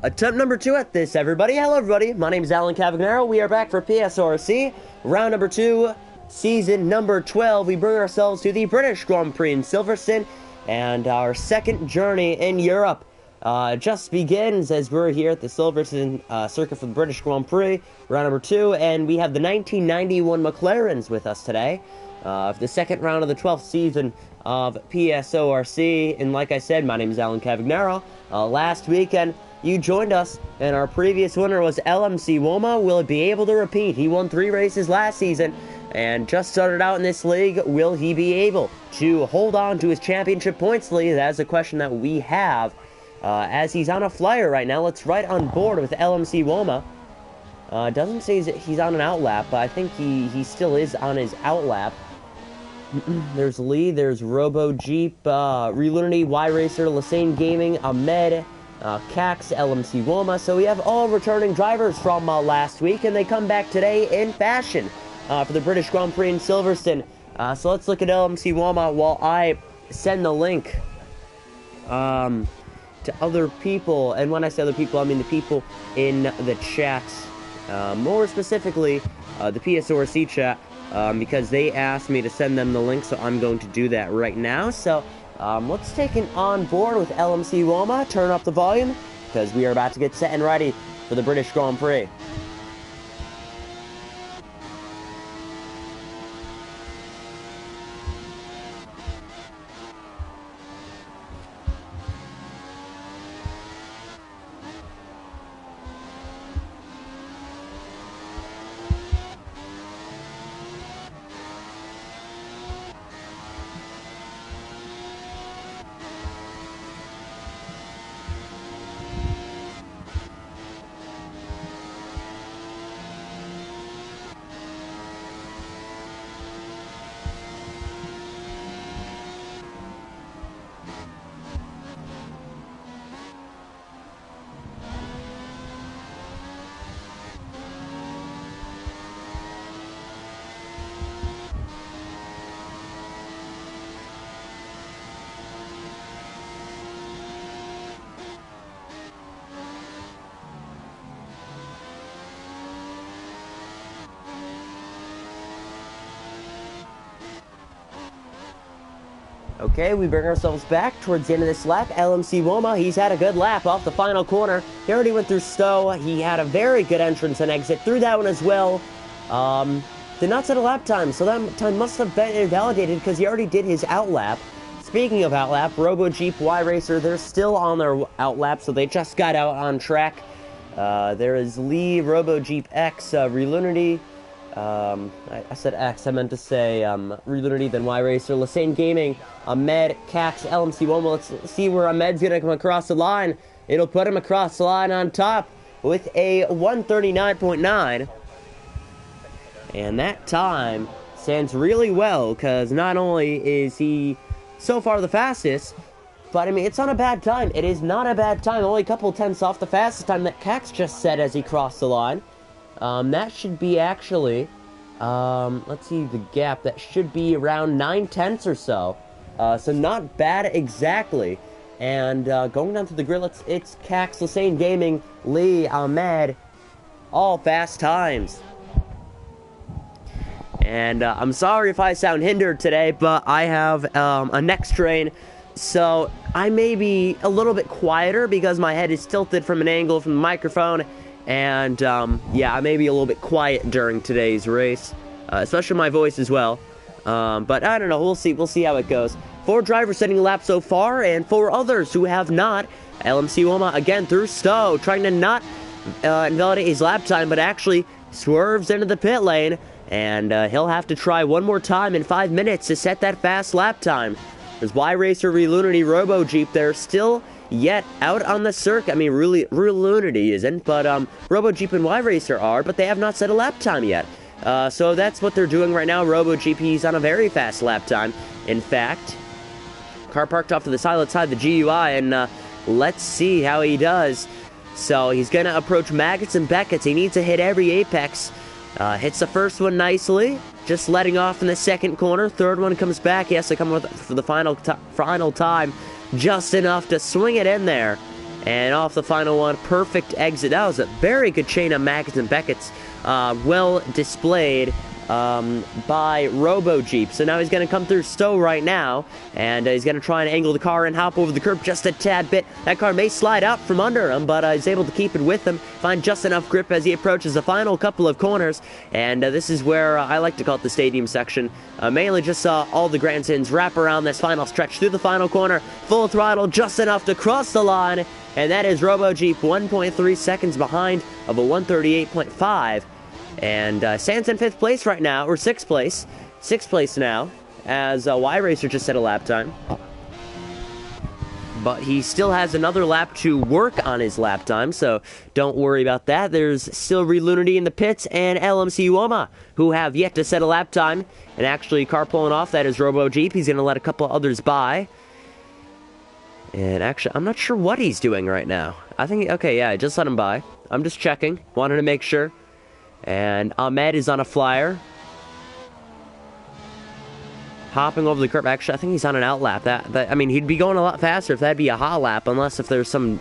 Attempt number 2 at this, everybody. Hello, everybody. My name is Alan Cavagnaro. We are back for PSORC. Round number 2, season number 12. We bring ourselves to the British Grand Prix in Silverstone, and our second journey in Europe just begins as we're here at the Silverstone circuit for the British Grand Prix, round number 2, and we have the 1991 McLarens with us today. The second round of the 12th season of PSORC, and like I said, my name is Alan Cavagnaro. Last weekend, you joined us, and our previous winner was LMC Woma. Will he be able to repeat? He won 3 races last season, and just started out in this league. Will he be able to hold on to his championship points lead? That's a question that we have, as he's on a flyer right now. Let's right on board with LMC Woma. Doesn't say he's on an outlap, but I think he still is on his outlap. There's Lee, there's Robo Jeep, Relunity, Y-Racer, Lassane Gaming, Ahmed, Cax, LMC Woma. So we have all returning drivers from last week, and they come back today in fashion for the British Grand Prix in Silverstone. So let's look at LMC Woma while I send the link to other people. And when I say other people, I mean the people in the chat. More specifically, the PSORC chat, because they asked me to send them the link, so I'm going to do that right now. So let's take it on board with LMC Woma. Turn up the volume, because we are about to get set and ready for the British Grand Prix. Okay, we bring ourselves back towards the end of this lap. LMC Woma, he's had a good lap off the final corner. He already went through Stowe. He had a very good entrance and exit through that one as well. Did not set a lap time, so that time must have been invalidated because he already did his outlap. Speaking of outlap, Robo Jeep, Y-Racer, they're still on their outlap, so they just got out on track. There is Lee, Robo Jeep X, Relunity. I said X, I meant to say Relunity, then Y-Racer, Lassane Gaming, Ahmed, Cax, LMC Woma. Let's see where Ahmed's gonna come across the line. It'll put him across the line on top with a 139.9. And that time stands really well, because not only is he so far the fastest, but I mean, it's not a bad time. It is not a bad time. Only a couple tenths off the fastest time that Cax just set as he crossed the line. That should be actually, let's see the gap, that should be around 9 tenths or so. So not bad exactly. And going down to the grid, it's Cax, Lassane Gaming, Lee, Ahmed, all fast times. And I'm sorry if I sound hindered today, but I have a neck strain, so I may be a little bit quieter because my head is tilted from an angle from the microphone. And, yeah, I may be a little bit quiet during today's race, especially my voice as well. But I don't know, we'll see how it goes. 4 drivers setting a lap so far, and 4 others who have not. LMC Woma, again, through Stowe, trying to not invalidate his lap time, but actually swerves into the pit lane. And he'll have to try one more time in 5 minutes to set that fast lap time. There's Y-Racer, Relunity, Robo Jeep. They're still yet out on the circuit. I mean, really, Relunity isn't, but Robo Jeep and Y-Racer are, but they have not set a lap time yet. So that's what they're doing right now. Robo Jeep, he's on a very fast lap time. In fact, car parked off to the side, outside the GUI, and let's see how he does. So he's going to approach Maggots and Beckett's. He needs to hit every apex. Hits the first one nicely, just letting off in the second corner. Third one comes back. He has to come with for the final time, just enough to swing it in there. And off the final one, perfect exit. That was a very good chain of Maggotts and Beckett's, well displayed by Robo Jeep. So now he's going to come through Stowe right now, and he's going to try and angle the car and hop over the curb just a tad bit. That car may slide out from under him, but he's able to keep it with him, find just enough grip as he approaches the final couple of corners. And this is where I like to call it the stadium section. Mainly just all the grandsons wrap around this final stretch through the final corner, full throttle, just enough to cross the line. And that is Robo Jeep 1.3 seconds behind of a 138.5. And stands in 5th place right now, or 6th place. 6th place now, as Y-Racer just set a lap time. But he still has another lap to work on his lap time, so don't worry about that. There's still Relunity in the pits and LMC Woma, who have yet to set a lap time. And actually, car pulling off, that is Robo Jeep. He's going to let a couple others by. And actually, I'm not sure what he's doing right now. I think, okay, yeah, I just let him by. I'm just checking. Wanted to make sure. And Ahmed is on a flyer. Hopping over the curb. Actually, I think he's on an out lap. I mean, he'd be going a lot faster if that'd be a hot lap, unless if there's some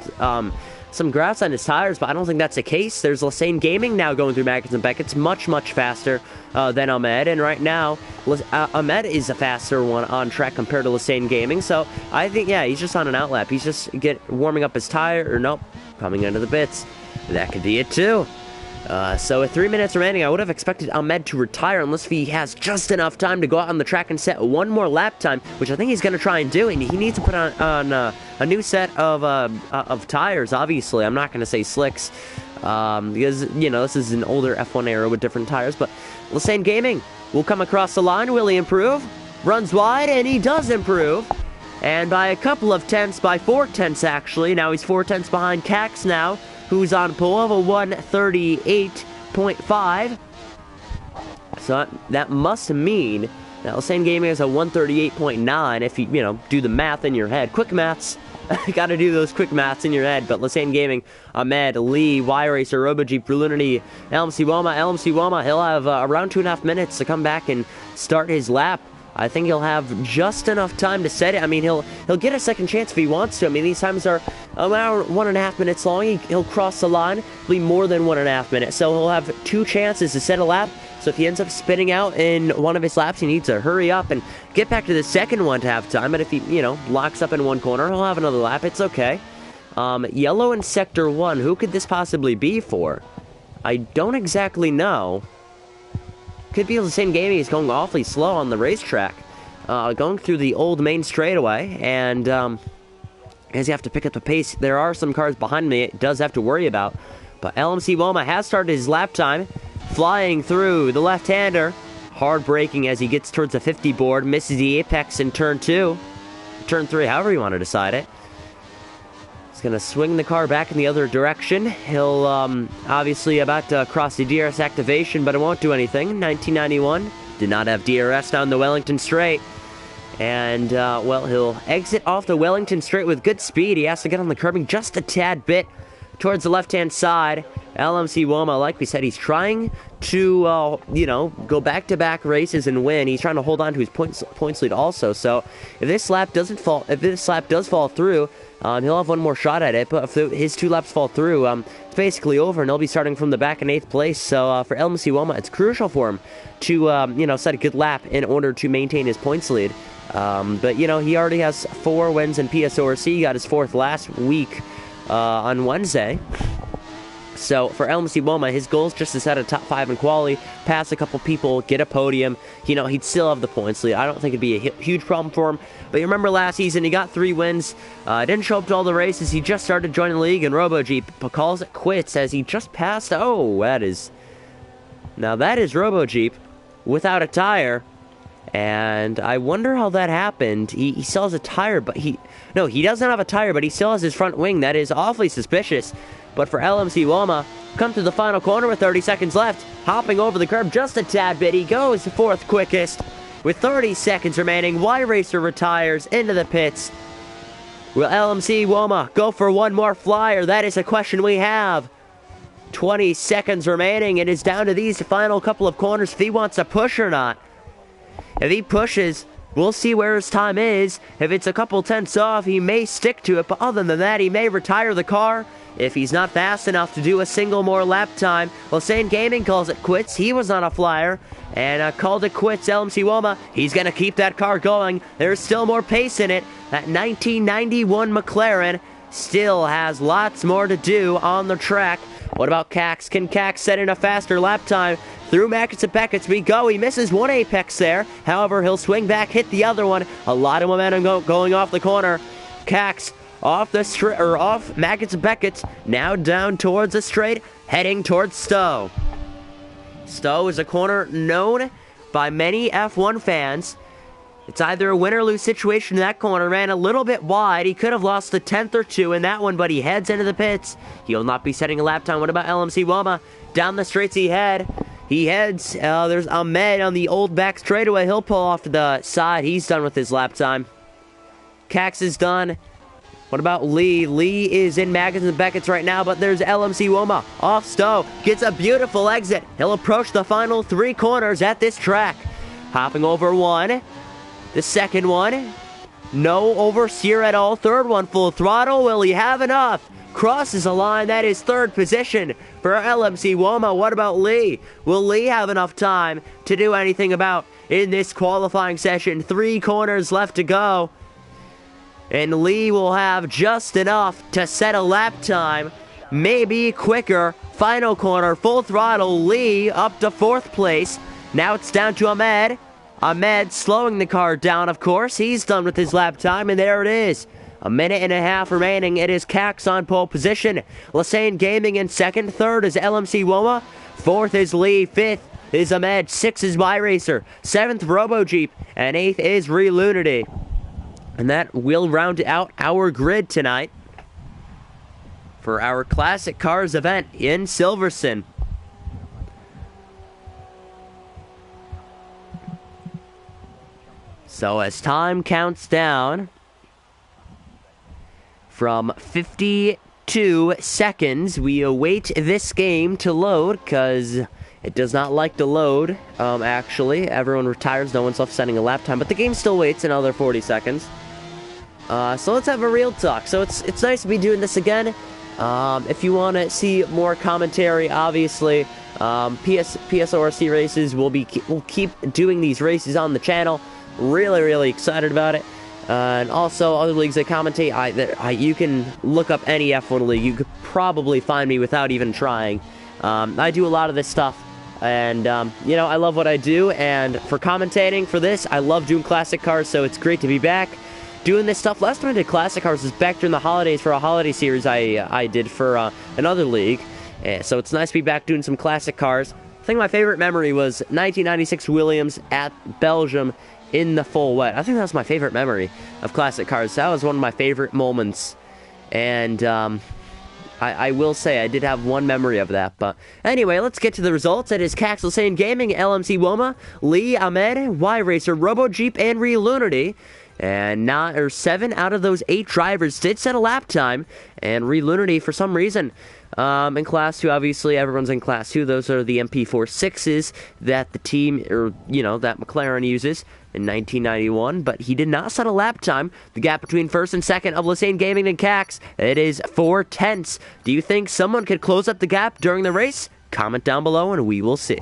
grass on his tires, but I don't think that's the case. There's Lesane Gaming now going through Maggotts and Beckett's much, much faster than Ahmed, and right now, Ahmed is a faster one on track compared to Lesane Gaming, so I think, yeah, he's just on an out lap. He's just warming up his tire, or nope, coming into the pits. That could be it, too. So with 3 minutes remaining, I would have expected Ahmed to retire unless he has just enough time to go out on the track and set one more lap time, which I think he's going to try and do, and he needs to put on a new set of tires, obviously. I'm not going to say slicks, because, you know, this is an older F1 era with different tires, but Lesane Gaming will come across the line. Will he improve? Runs wide, and he does improve. And by a couple of tenths, by 4 tenths actually. Now he's 4 tenths behind Cax now, who's on pole of a 138.5. So that must mean that Lesane Gaming is a 138.9 if you do the math in your head. Quick maths. Gotta do those quick maths in your head. But Lesane Gaming, Ahmed, Lee, Y-Racer, RoboJeep, Relunity, LMC Woma, he'll have around 2.5 minutes to come back and start his lap. I think he'll have just enough time to set it. I mean, he'll get a second chance if he wants to. I mean, these times are around 1.5 minutes long. He'll cross the line, it'll be more than 1.5 minutes. So he'll have 2 chances to set a lap. So if he ends up spinning out in one of his laps, he needs to hurry up and get back to the second one to have time. But if he, locks up in one corner, he'll have another lap. It's okay. Yellow in Sector 1, who could this possibly be for? I don't exactly know. Could be Lesane Gaming is going awfully slow on the racetrack. Going through the old main straightaway, and as you have to pick up the pace, there are some cars behind me it does have to worry about. But LMC Woma has started his lap time, flying through the left-hander. Hard braking as he gets towards the 50 board, misses the apex in turn 2. Turn 3, however you want to decide it. He's going to swing the car back in the other direction. He'll obviously about to cross the DRS activation, but it won't do anything. 1991 did not have DRS down the Wellington Straight. And, well, he'll exit off the Wellington Straight with good speed. He has to get on the curbing just a tad bit towards the left-hand side. LMC Woma, like we said, he's trying to, go back-to-back races and win. He's trying to hold on to his points lead also. So if this lap does fall through, he'll have one more shot at it. But if his 2 laps fall through, it's basically over, and he'll be starting from the back in 8th place. So for LMC Woma, it's crucial for him to, set a good lap in order to maintain his points lead. But, he already has 4 wins in PSORC. He got his 4th last week on Wednesday. So for LMC Woma, his goal is just to set a top 5 in quali, pass a couple people, get a podium. He'd still have the points lead. I don't think it'd be a huge problem for him. But you remember last season, he got 3 wins. Didn't show up to all the races. He just started joining the league, and RoboJeep calls it quits as he just passed. Oh, that is RoboJeep without a tire. And I wonder how that happened. He still has a tire, but he doesn't have a tire, but he still has his front wing. That is awfully suspicious. But for LMC Woma, come to the final corner with 30 seconds left. Hopping over the curb just a tad bit. He goes 4th quickest. With 30 seconds remaining, Y-Racer retires into the pits. Will LMC Woma go for one more flyer? That is a question we have. 20 seconds remaining. It is down to these final couple of corners if he wants to push or not. If he pushes, We'll see where his time is. If it's a couple tenths off, he may stick to it, but other than that, he may retire the car if he's not fast enough to do a single more lap time. Lysane Gaming calls it quits. He was on a flyer and called it quits. LMC Woma, he's going to keep that car going. There's still more pace in it. That 1991 McLaren still has lots more to do on the track. What about Cax? Can Cax set in a faster lap time? Through Mackets and Beckets we go. He misses one apex there. However, he'll swing back, hit the other one. A lot of momentum going off the corner. Cax off the off Mackets and Beckets. Now down towards the straight, heading towards Stowe. Stowe is a corner known by many F1 fans. It's either a win or lose situation in that corner. Ran a little bit wide. He could have lost a tenth or two in that one, but he heads into the pits. He'll not be setting a lap time. What about LMC Woma? Down the straights he heads. There's Ahmed on the old back straightaway. He'll pull off to the side. He's done with his lap time. Cax is done. What about Lee? Lee is in Maggins and Beckett's right now, but there's LMC Woma off Stowe. Gets a beautiful exit. He'll approach the final three corners at this track. Hopping over one. The second one. No oversteer at all. Third one full throttle. Will he have enough? Crosses a line. That is third position for LMC Woma. What about Lee? Will Lee have enough time to do anything about in this qualifying session? 3 corners left to go. And Lee will have just enough to set a lap time. Maybe quicker. Final corner, full throttle. Lee up to 4th place. Now it's down to Ahmed. Ahmed slowing the car down, of course. He's done with his lap time, and there it is. A minute and a half remaining. It is Cax on pole position. Lysane Gaming in second. Third is LMC Woma. Fourth is Lee. Fifth is Ahmed. 6th is MyRacer. 7th, RoboJeep. And 8th is Relunity. And that will round out our grid tonight for our Classic Cars event in Silverstone. So as time counts down from 52 seconds, we await this game to load because it does not like to load, actually. Everyone retires, no one's left setting a lap time, but the game still waits another 40 seconds. So let's have a real talk. So it's nice to be doing this again. If you want to see more commentary, obviously, PSORC races, we'll keep doing these races on the channel. Really excited about it. And also, other leagues I commentate, you can look up any F1 league. You could probably find me without even trying. I do a lot of this stuff. And, you know, I love what I do. And for commentating for this, I love doing classic cars, so it's great to be back doing this stuff. Last time I did classic cars was back during the holidays for a holiday series I did for another league. So it's nice to be back doing some classic cars. I think my favorite memory was 1996 Williams at Belgium in the full wet. I think that was my favorite memory of classic cars. That was one of my favorite moments. And I will say I did have one memory of that. But anyway, let's get to the results. It is Cax Lysane Gaming, LMC Woma, Lee, Ahmed, YRacer, RoboJeep, and Relunity. And 7 out of those 8 drivers did set a lap time. And Relunity, for some reason, in Class 2, obviously, everyone's in Class 2. Those are the MP46s that the team, or, you know, that McLaren uses in 1991. But he did not set a lap time. The gap between first and second of Lysane Gaming and Cax, it is 4 tenths. Do you think someone could close up the gap during the race? Comment down below and we will see.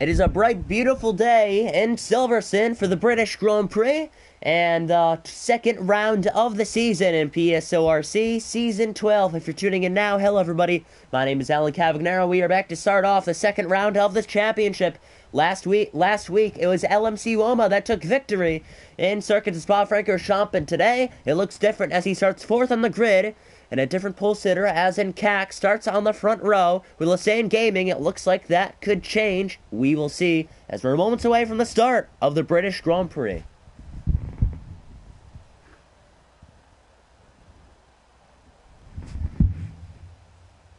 It is a bright, beautiful day in Silverstone for the British Grand Prix and the second round of the season in PSORC Season 12. If you're tuning in now, hello everybody. My name is Alan Cavagnaro. We are back to start off the second round of the championship. Last week it was LMC Woma that took victory in Circuit de Spa-Francorchamps, and today it looks different as he starts 4th on the grid. And a different pole sitter, as in Cax, starts on the front row. With Lysane Gaming, it looks like that could change. We will see, as we're moments away from the start of the British Grand Prix.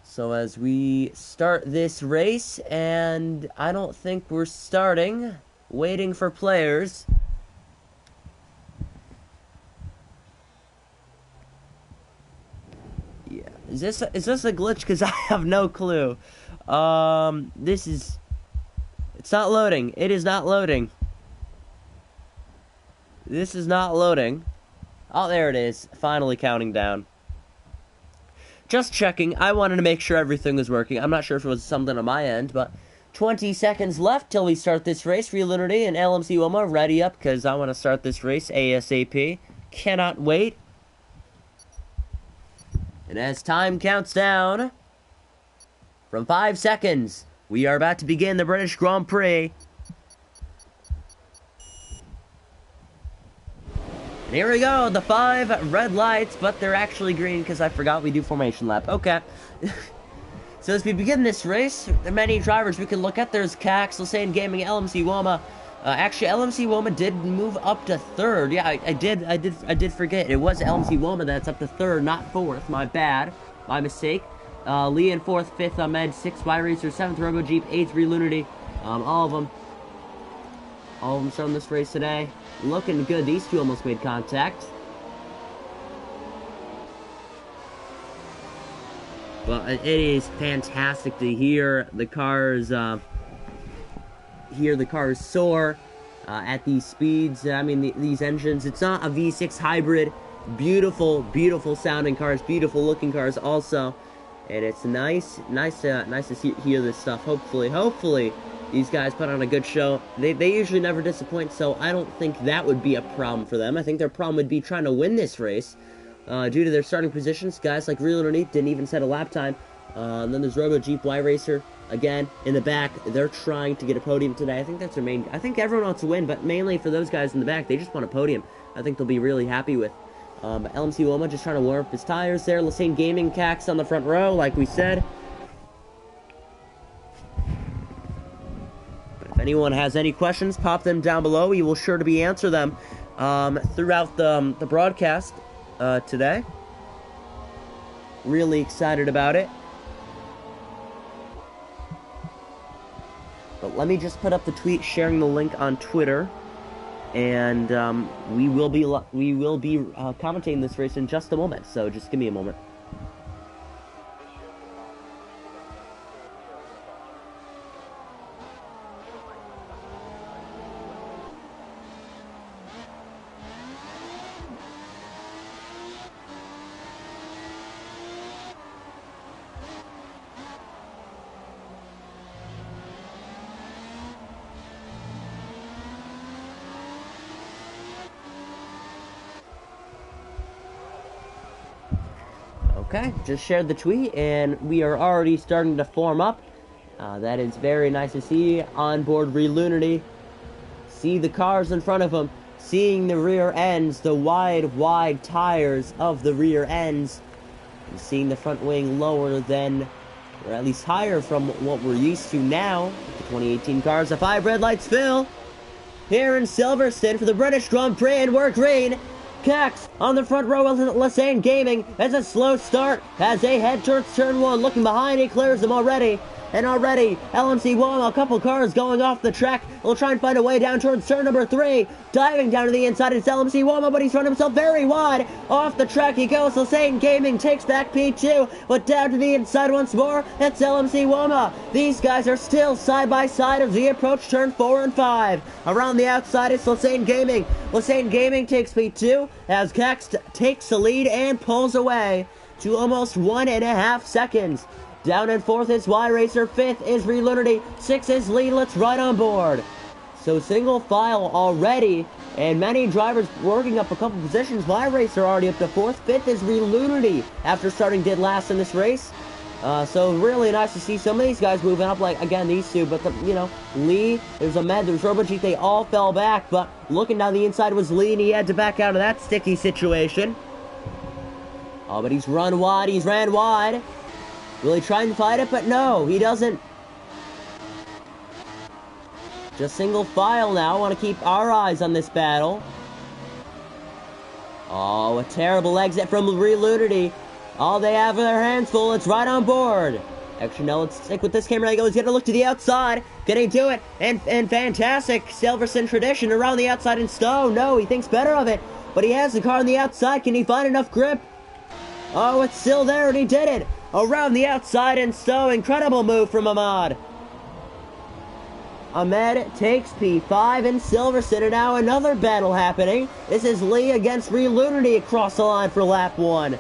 So as we start this race, and I don't think we're starting, waiting for players. Is this a glitch? Because I have no clue. It's not loading. It is not loading. This is not loading. Oh, there it is. Finally counting down. Just checking. I wanted to make sure everything was working. I'm not sure if it was something on my end, but 20 seconds left till we start this race. Realunity and LMC Wilma ready up because I want to start this race ASAP. Cannot wait. And as time counts down from 5 seconds, we are about to begin the British Grand Prix. And here we go, the 5 red lights, but they're actually green because I forgot we do formation lap. Okay. So as we begin this race, there are many drivers we can look at. There's Cax, Lassane Gaming, LMC Woma. Actually, LMC Woma did move up to 3rd. Yeah, I did forget. It was LMC Woma that's up to 3rd, not 4th. My bad. My mistake. Lee in 4th, 5th Ahmed, 6th Y-Racer, 7th Robo Jeep, 8th Realunity. All of them starting this race today. Looking good. These two almost made contact. Well, it is fantastic to hear the cars soar at these speeds. I mean, these engines. It's not a V6 hybrid. Beautiful, beautiful sounding cars. Beautiful looking cars also. And it's nice to hear this stuff. Hopefully, these guys put on a good show. They usually never disappoint, so I don't think that would be a problem for them. I think their problem would be trying to win this race. Due to their starting positions, guys like Realunity didn't even set a lap time. And then there's Robo Jeep Y-Racer, again, in the back. They're trying to get a podium today. I think that's their main... I think everyone wants to win, but mainly for those guys in the back, they just want a podium. I think they'll be really happy with. LMC Woma just trying to warm up his tires there. Lassane Gaming, Cax on the front row, like we said. But if anyone has any questions, pop them down below. We will sure to be answer them throughout the broadcast today. Really excited about it. But let me just put up the tweet sharing the link on Twitter. And we will be commentating this race in just a moment, so just give me a moment. Okay, just shared the tweet, and we are already starting to form up. That is very nice to see. On board Realunity. See the cars in front of them. Seeing the rear ends, the wide tires of the rear ends. And seeing the front wing lower than, or at least higher from what we're used to now. The 2018 cars, the 5 red lights fill. Here in Silverstone for the British Grand Prix, and we're green. Cax on the front row of Lassane Gaming as a slow start as they head towards turn 1. Looking behind, he clears them already. And already, LMC Woma, a couple cars going off the track. Will try and find a way down towards turn number 3. Diving down to the inside, it's LMC Woma, but he's run himself very wide. Off the track he goes. Lassane Gaming takes back P2, but down to the inside once more. It's LMC Woma. These guys are still side by side as we approach turn 4 and 5. Around the outside, it's Lassane Gaming. Lassane Gaming takes P2 as Cax takes the lead and pulls away to almost 1.5 seconds. Down in 4th is Y-Racer, 5th is Realunity, 6th is Lee. Let's right on board. So single file already, and many drivers working up a couple positions. Y-Racer already up to 4th, 5th is Realunity after starting dead last in this race. So really nice to see some of these guys moving up, like, again, these two, but, Lee, there's Ahmed, there's Robojeep, they all fell back, but looking down the inside was Lee, and he had to back out of that sticky situation. Oh, but he's ran wide. Will he try and fight it? But no, he doesn't. Just single file now. I want to keep our eyes on this battle. Oh, a terrible exit from Realunity. All they have in their hands full. It's right on board. Actually, no, let's stick with this camera angle. He's going to look to the outside. Can he do it? And fantastic Silverstone tradition around the outside and Stowe. No, he thinks better of it. But he has the car on the outside. Can he find enough grip? Oh, it's still there, and he did it! Around the outside, and so incredible move from Ahmad. Ahmed takes P5 and Silverstone, and now another battle happening. This is Lee against Relunity across the line for lap 1.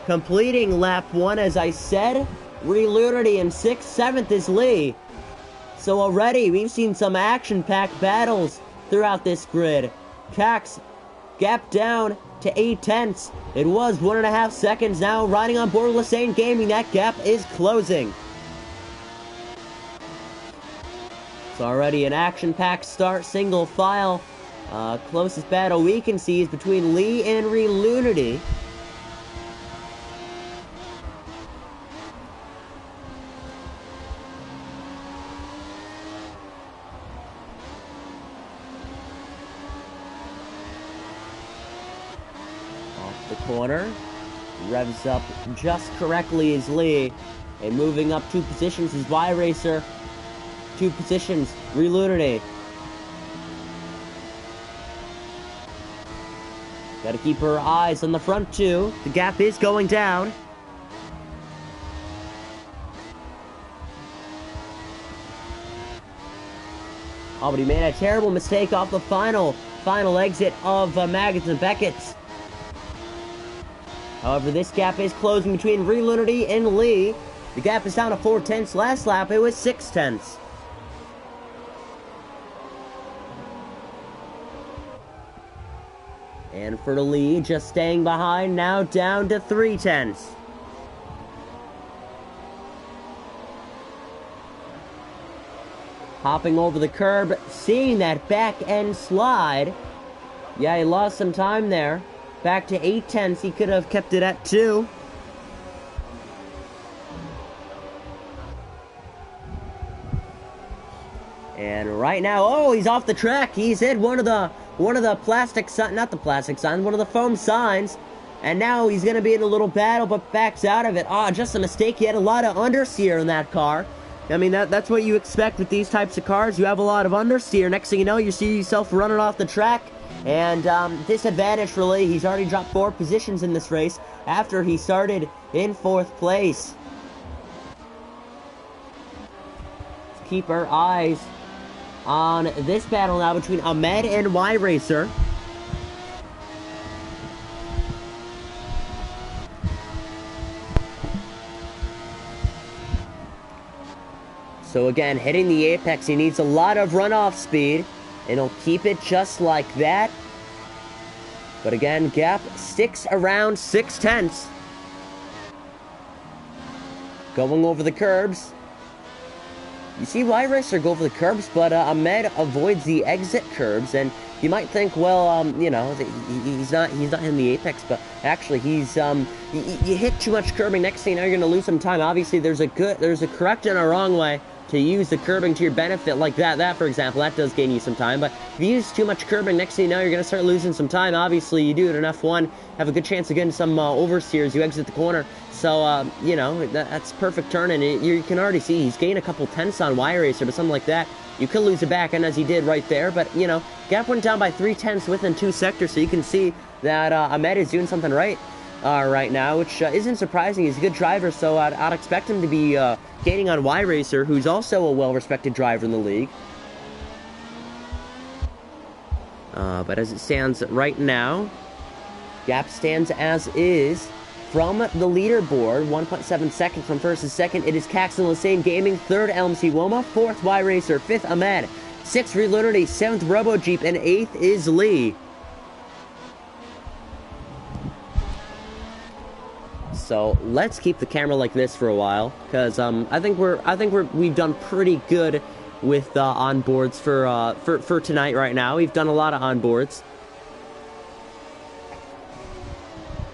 Completing lap 1, as I said, Relunity in 6th, 7th is Lee. So already, we've seen some action-packed battles throughout this grid. Cax, gap down to 8/10. It was 1.5 seconds now, riding on board Lesane Gaming. That gap is closing. So already an action-packed start, single file. Closest battle we can see is between Lee and Relunity. Off the corner, revs up just correctly as Lee, and moving up 2 positions is Y-Racer. 2 positions, Relunity. Gotta keep her eyes on the front 2. The gap is going down. Oh, but he made a terrible mistake off the final exit of Magnussen Beckett's. However, this gap is closing between Relunity and Lee. The gap is down to 4/10. Last lap, it was 6/10. And for the lead, just staying behind, now down to 3/10. Hopping over the curb, seeing that back end slide. Yeah, he lost some time there. Back to 8/10. He could have kept it at 2. And right now, oh, he's off the track. He's hit one of the plastic signs, not the plastic signs, one of the foam signs. And now he's going to be in a little battle, but backs out of it. Ah, just a mistake. He had a lot of understeer in that car. I mean, that's what you expect with these types of cars. You have a lot of understeer. Next thing you know, you see yourself running off the track. And disadvantage for Lee. He's already dropped 4 positions in this race after he started in 4th place. Let's keep our eyes on this battle now between Ahmed and Y-Racer. So again, hitting the apex, he needs a lot of runoff speed, and he'll keep it just like that. But again, gap sticks around 6/10. Going over the curbs. You see Y-Racer go over the curbs, but Ahmed avoids the exit curbs, and you might think, well, you know, he's not in the apex, but actually he's you hit too much curbing. Next thing you know, you're going to lose some time. Obviously, there's a correct and a wrong way to use the curbing to your benefit, like that for example. That does gain you some time, but if you use too much curbing, next thing you know, you're going to start losing some time. Obviously, you do it in F1, have a good chance of getting some oversteers. You exit the corner, so you know, that's perfect turn, and you can already see he's gained a couple tenths on Y-Racer, but something like that, you could lose it back, and as he did right there. But you know, gap went down by 3/10 within 2 sectors, so you can see that Ahmed is doing something right now, which isn't surprising. He's a good driver, so I'd expect him to be gaining on Y-Racer, who's also a well-respected driver in the league. But as it stands right now, gap stands as is. From the leaderboard, 1.7 seconds from first to second, it is Cax and Lesane Gaming, 3rd LMC Woma, 4th Y-Racer, 5th Ahmed, 6th Relunity, 7th Robo Jeep, and 8th is Lee. So let's keep the camera like this for a while, because I think we've done pretty good with onboards for tonight. Right now, we've done a lot of onboards.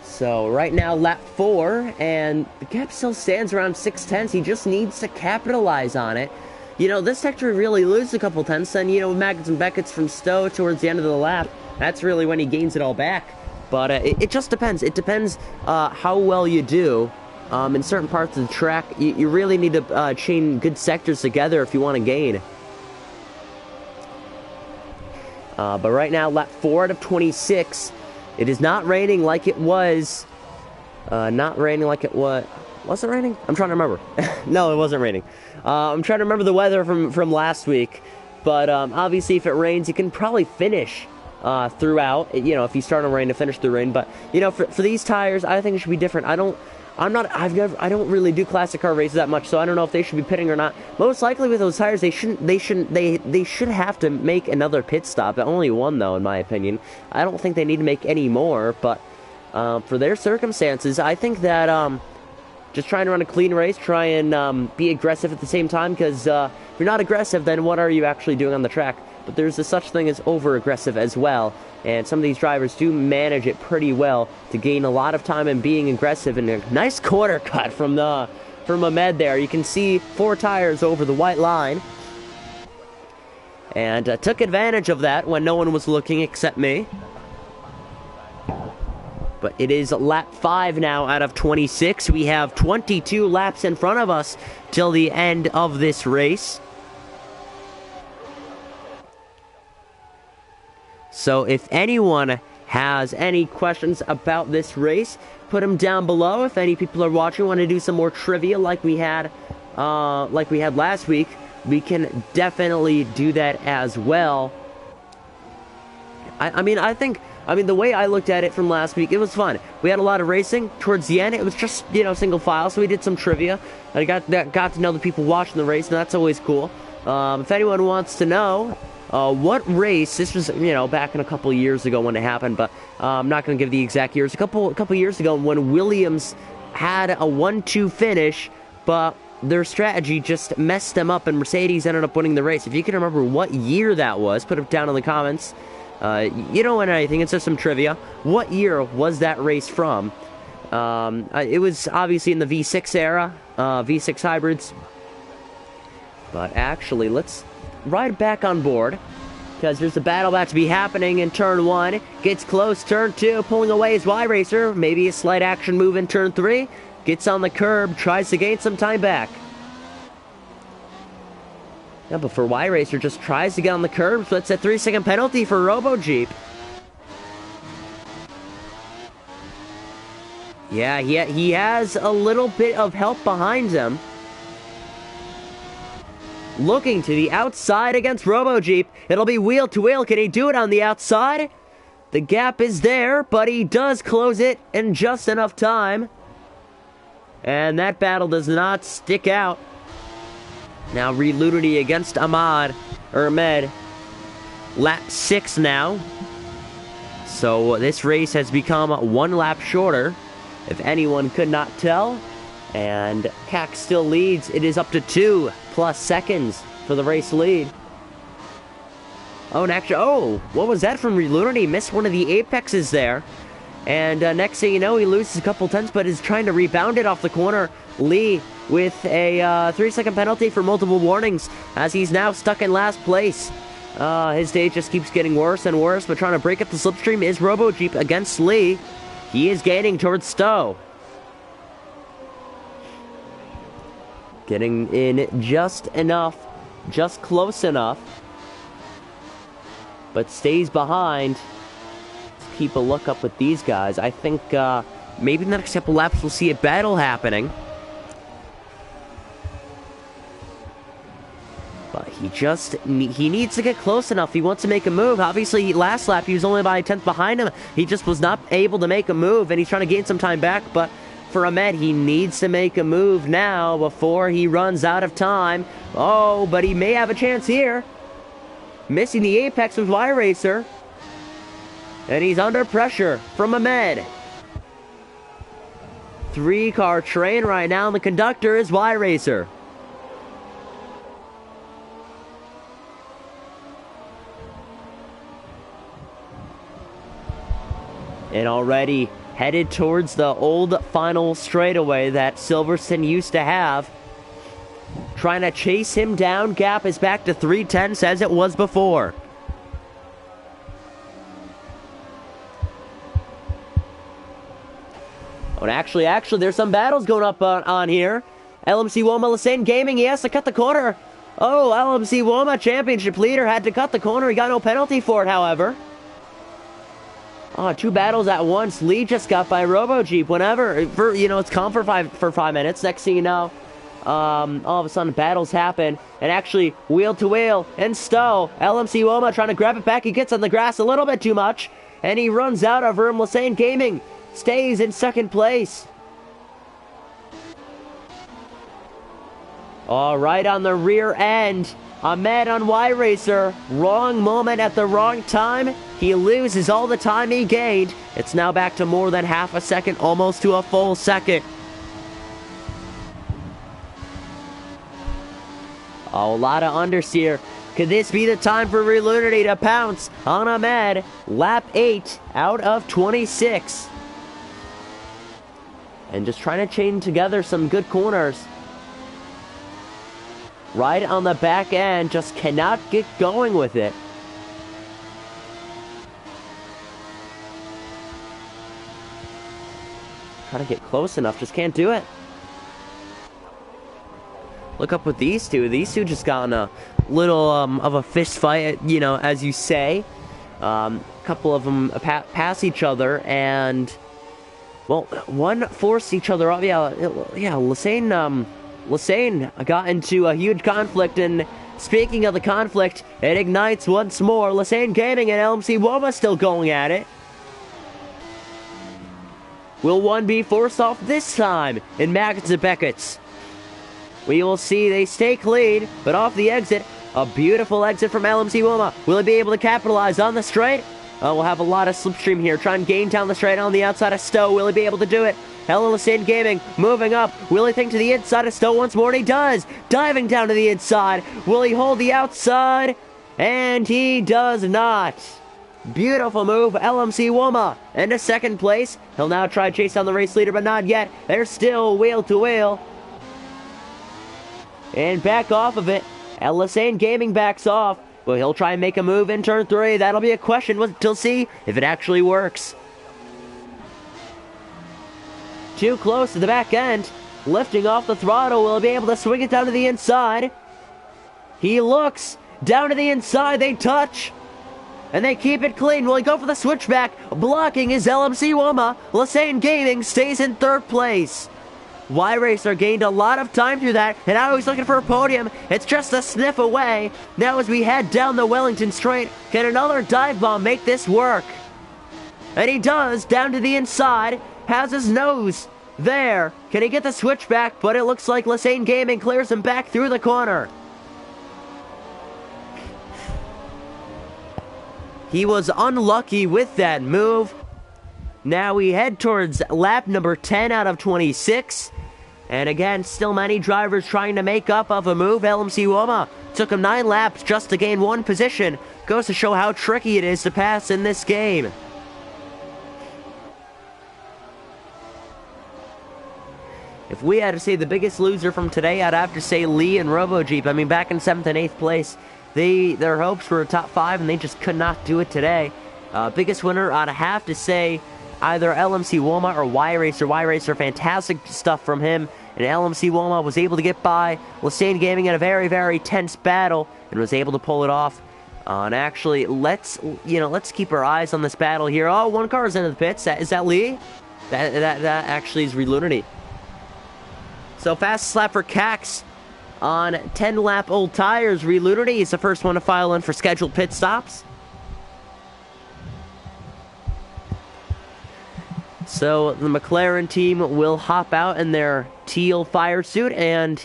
So right now, lap 4, and the gap still stands around 6/10. He just needs to capitalize on it. You know, this sector really loses a couple tenths, and you know, with Magnussen Beckett's from Stowe towards the end of the lap, that's really when he gains it all back. But it just depends. It depends how well you do. In certain parts of the track, you really need to chain good sectors together if you want to gain. But right now, lap 4 out of 26. It is not raining like it was. Not raining like it was. Was it raining? I'm trying to remember. No, it wasn't raining. I'm trying to remember the weather from last week. But obviously, if it rains, you can probably finish throughout. You know, if you start on rain to finish the rain. But you know, for these tires, I think it should be different. I don't really do classic car races that much, so I don't know if they should be pitting or not. Most likely with those tires, they should have to make another pit stop. Only one though, in my opinion. I don't think they need to make any more. But for their circumstances, I think that just trying to run a clean race, try and be aggressive at the same time, because if you're not aggressive, then what are you actually doing on the track? But there's a such thing as over-aggressive as well, and some of these drivers do manage it pretty well to gain a lot of time in being aggressive. And a nice quarter cut from Ahmed there. You can see 4 tires over the white line, and took advantage of that when no one was looking except me. But it is lap 5 now out of 26. We have 22 laps in front of us till the end of this race. So if anyone has any questions about this race, put them down below. If any people are watching want to do some more trivia like we had last week, we can definitely do that as well. I mean, the way I looked at it from last week, it was fun. We had a lot of racing. Towards the end, it was just, you know, single file, so we did some trivia. I got to know the people watching the race, and that's always cool. If anyone wants to know what race, this was, you know, back in a couple of years ago when it happened, but I'm not going to give the exact years. A couple years ago when Williams had a 1-2 finish, but their strategy just messed them up, and Mercedes ended up winning the race. If you can remember what year that was, put it down in the comments. You don't win anything, it's just some trivia. What year was that race from? It was obviously in the V6 era, V6 hybrids. But actually, let's ride back on board, because there's a battle about to be happening in turn 1. Gets close, turn 2, pulling away is Y-Racer. Maybe a slight action move in turn 3. Gets on the curb, tries to gain some time back. Yeah, but for Y-Racer, just tries to get on the curb, so that's a 3-second penalty for Robo-Jeep. Yeah, he has a little bit of help behind him. Looking to the outside against Robo-Jeep. It'll be wheel to wheel. Can he do it on the outside? The gap is there, but he does close it in just enough time. And that battle does not stick out. Now Reludity against Ahmed. Lap 6 now. So this race has become 1 lap shorter, if anyone could not tell. And CAC still leads. It is up to 2+ seconds for the race lead. Oh, and actually, what was that from Reludity? Missed one of the apexes there. And next thing you know, he loses a couple tenths, but is trying to rebound it off the corner. Lee with a 3-second penalty for multiple warnings, as he's now stuck in last place. His day just keeps getting worse and worse, but trying to break up the slipstream is Robo-Jeep against Lee. He is gaining towards Stowe. Getting in just enough, just close enough, but stays behind. Let's keep a look up with these guys. I think maybe in the next couple laps we'll see a battle happening. But he needs to get close enough. He wants to make a move. Obviously, last lap he was only by a tenth behind him. He just was not able to make a move, and he's trying to gain some time back. But for Ahmed, he needs to make a move now before he runs out of time. Oh, but he may have a chance here. Missing the apex with Y-Racer. And he's under pressure from Ahmed. 3-car train right now, and the conductor is Y-Racer. And already headed towards the old final straightaway that Silverstone used to have. Trying to chase him down. Gap is back to 3:10, as it was before. Oh, and actually, there's some battles going up on here. LMC Woma Lassane Gaming, he has to cut the corner. Oh, LMC Woma championship leader had to cut the corner. He got no penalty for it, however. Oh, two battles at once. Lee just got by Robo Jeep. Whenever, it's calm for 5 minutes. Next thing you know, all of a sudden battles happen. And actually, wheel to wheel and Stowe. LMC Woma trying to grab it back. He gets on the grass a little bit too much. And he runs out of room. Lassane Gaming stays in second place. All right, on the rear end. Ahmed on Y-Racer. Wrong moment at the wrong time. He loses all the time he gained. It's now back to more than half a second, almost to a full second. A lot of understeer. Could this be the time for Relunity to pounce on Ahmed? Lap 8 out of 26. And just trying to chain together some good corners. Right on the back end, just cannot get going with it. Try to get close enough, just can't do it. Look up with these two. These two just got in a little of a fist fight, as you say. A couple of them pass each other, and well, one forced each other off. Yeah, Lassane got into a huge conflict, and speaking of the conflict, it ignites once more. Lassane Gaming and LMC Woma still going at it. Will one be forced off this time in Maggots and Beckett's? We will see. They stay clean, but off the exit, a beautiful exit from LMC Woma. Will he be able to capitalize on the straight? We'll have a lot of slipstream here. Try and gain down the straight on the outside of Stowe. Will he be able to do it? Lassane Gaming moving up. Will he think to the inside of Stowe once more? And he does. Diving down to the inside. Will he hold the outside? And he does not. Beautiful move, LMC Woma into second place. He'll now try to chase down the race leader, but not yet. They're still wheel to wheel. And back off of it. Lassane Gaming backs off. But he'll try and make a move in turn 3. That'll be a question. We'll see if it actually works. Too close to the back end. Lifting off the throttle. Will he be able to swing it down to the inside? He looks. Down to the inside. They touch. And they keep it clean. Will he go for the switchback? Blocking is LMC Woma. Lassane Gaming stays in third place. Y-Racer gained a lot of time through that, and now he's looking for a podium. It's just a sniff away. Now as we head down the Wellington Straight, can another dive bomb make this work? And he does, down to the inside, has his nose there. Can he get the switchback? But it looks like Lassane Gaming clears him back through the corner. He was unlucky with that move. Now we head towards lap number 10 out of 26. And again, still many drivers trying to make up of a move. LMC Woma took him 9 laps just to gain 1 position. Goes to show how tricky it is to pass in this game. If we had to say the biggest loser from today, I'd have to say Lee and Robo Jeep. I mean, back in 7th and 8th place, their hopes were top 5, and they just could not do it today. Biggest winner, I'd have to say either LMC Woma or Y-Racer. Y-Racer, fantastic stuff from him. And LMC Woma was able to get by Lassane Gaming in a very, very tense battle and was able to pull it off. And actually, let's keep our eyes on this battle here. Oh, one car is into the pits. Is that Lee? That actually is Relunity. So fastest lap for Cax on 10-lap old tires. Relunity is the first one to file in for scheduled pit stops. So the McLaren team will hop out in their teal fire suit and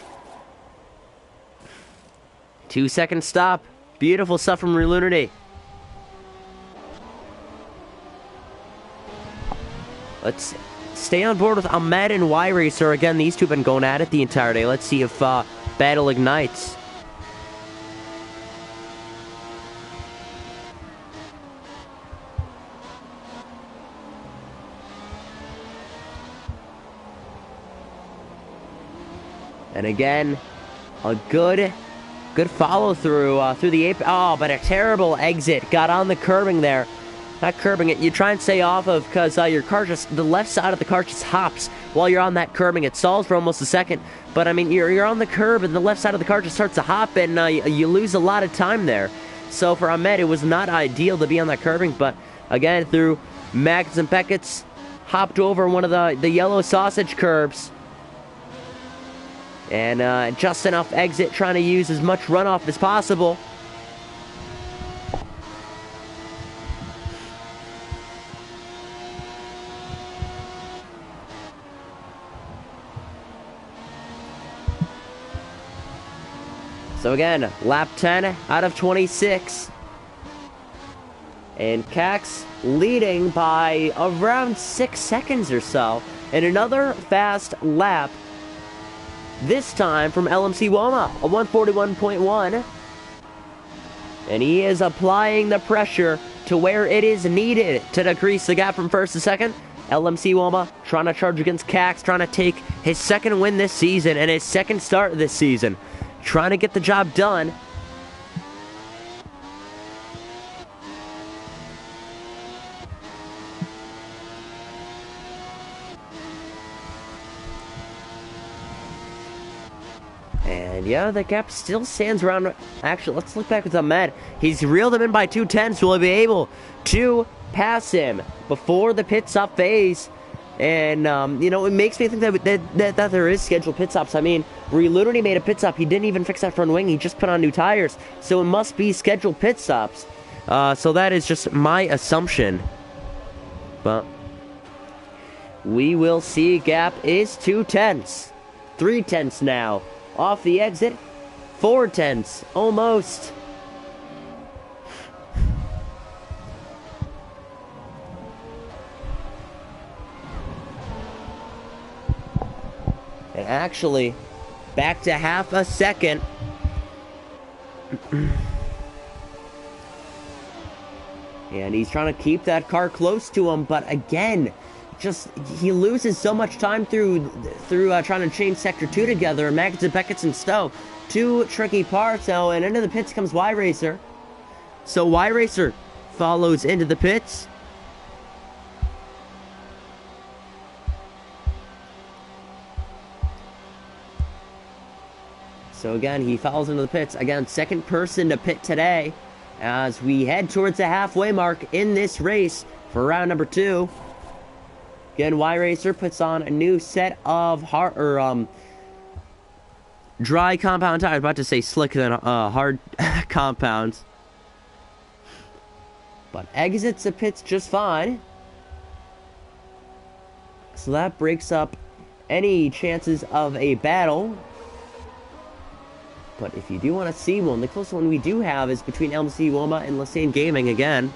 2-second stop. Beautiful stuff from Relunity. Let's stay on board with Ahmed and Y-Racer. Again, these two have been going at it the entire day. Let's see if battle ignites. And again, a good follow through through the ape. Oh, but a terrible exit. Got on the curbing there. Not curbing it. You try and stay off of because your car just, the left side of the car just hops while you're on that curbing. It stalls for almost a second. But I mean, you're on the curb and the left side of the car just starts to hop, and you lose a lot of time there. So for Ahmed, it was not ideal to be on that curbing. But again, through Magnussen and Beckett's hopped over one of the yellow sausage curbs. And just enough exit, trying to use as much runoff as possible. So again, lap 10 out of 26. And Cax leading by around 6 seconds or so. And another fast lap. This time from LMC Woma, a 141.1. And he is applying the pressure to where it is needed to decrease the gap from first to second. LMC Woma trying to charge against Cax, trying to take his second win this season and his second start this season. Trying to get the job done. And yeah, the gap still stands around. Actually, let's look back with Ahmed. He's reeled him in by 2/10, so we'll be able to pass him before the pit stop phase. And, you know, it makes me think that there is scheduled pit stops. I mean, Reluminity made a pit stop. He didn't even fix that front wing. He just put on new tires. So it must be scheduled pit stops. So that is just my assumption. But we will see. Gap is 2/10. 3/10 now. Off the exit. 4/10. Almost. And actually, back to half a second. And he's trying to keep that car close to him, but again, just he loses so much time through trying to chain Sector 2 together. Magnussen, Beckett's, and Stowe. Two tricky parts now, and into the pits comes Y-Racer. So Y-Racer follows into the pits. So again, he follows into the pits. Again, second person to pit today as we head towards the halfway mark in this race for round number 2. Again, Y-Racer puts on a new set of dry compound tires. I was about to say slick than hard compounds. But exits the pits just fine. So that breaks up any chances of a battle. But if you do want to see one, the closest one we do have is between LMC Woma and Lassane Gaming again.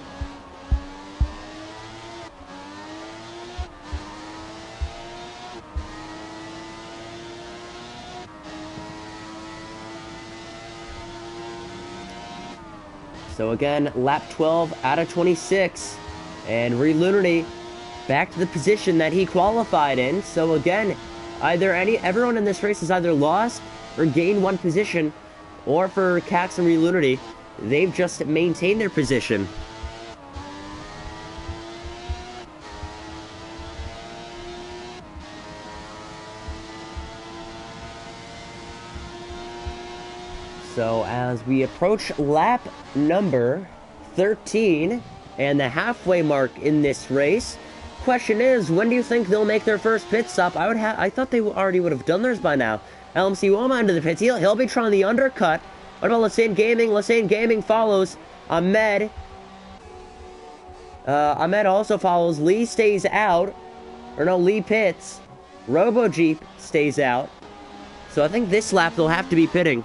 So again, lap 12 out of 26. And Reluminity back to the position that he qualified in. So again, everyone in this race has either lost or gained one position, or for Cax and Reluminity, they've just maintained their position. So as we approach lap number 13 and the halfway mark in this race, question is, when do you think they'll make their first pit stop? I thought they already would have done theirs by now. LMC Woma into the pits. He'll be trying the undercut. What about Lassane Gaming? Lassane Gaming follows. Ahmed. Ahmed also follows. Lee stays out. Or no, Lee pits. Robo Jeep stays out. So I think this lap they'll have to be pitting.